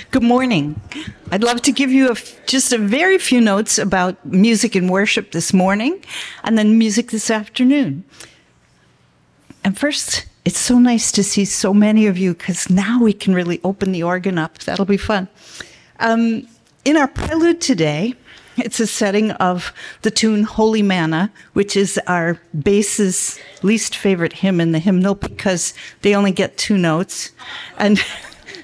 Good morning. I'd love to give you just a very few notes about music and worship this morning, and then music this afternoon. And first, it's so nice to see so many of you, because now we can really open the organ up. That'll be fun. In our prelude today, it's a setting of the tune Holy Manna, which is our bass's least favorite hymn in the hymnal because they only get two notes. And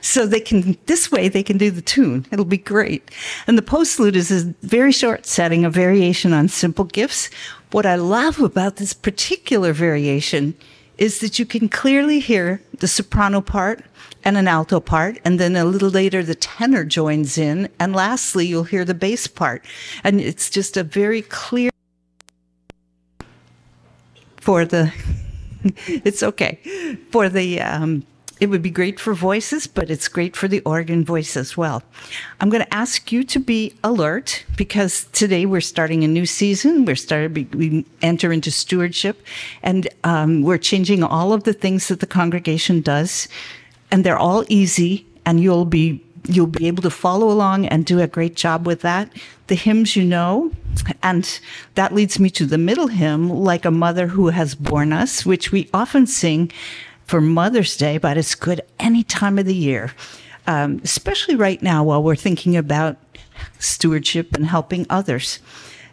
so this way they can do the tune. It'll be great. And the postlude is a very short setting, a variation on Simple Gifts. What I love about this particular variation is that you can clearly hear the soprano part and an alto part, and then a little later the tenor joins in, and lastly you'll hear the bass part. And it's just a very clear it's okay. It would be great for voices, but it's great for the organ voice as well. I'm going to ask you to be alert, because today we're starting a new season. We enter into stewardship, and we're changing all of the things that the congregation does, and they're all easy, and you'll be able to follow along and do a great job with that. The hymns you know, and that leads me to the middle hymn, Like a Mother Who Has Borne Us, which we often sing for Mother's Day, but it's good any time of the year, especially right now while we're thinking about stewardship and helping others.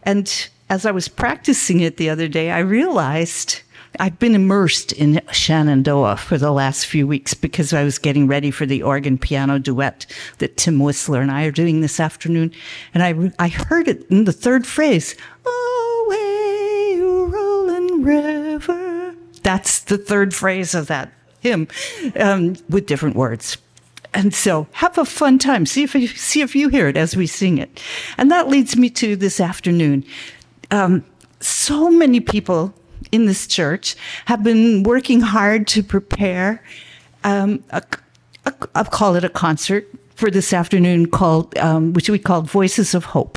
And as I was practicing it the other day, I realized I've been immersed in Shenandoah for the last few weeks because I was getting ready for the organ piano duet that Tim Whistler and I are doing this afternoon. And I heard it in the third phrase, "Away, you rolling river." That's the third phrase of that hymn, with different words. And so have a fun time. See if you hear it as we sing it. And that leads me to this afternoon. So many people in this church have been working hard to prepare I'll call it a concert for this afternoon called which we called Voices of Hope.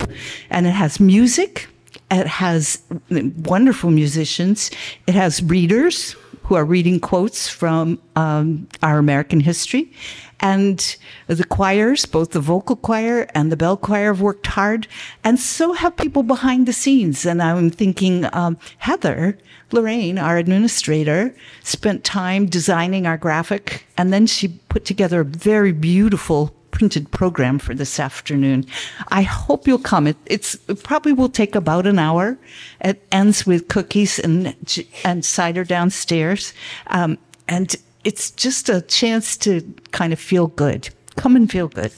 And it has music. It has wonderful musicians. It has readers who are reading quotes from our American history. And the choirs, both the vocal choir and the bell choir, have worked hard. And so have people behind the scenes. And I'm thinking Heather Lorraine, our administrator, spent time designing our graphic. And then she put together a very beautiful printed program for this afternoon. I hope you'll come. It probably will take about an hour. It ends with cookies and cider downstairs. And it's just a chance to kind of feel good. Come and feel good.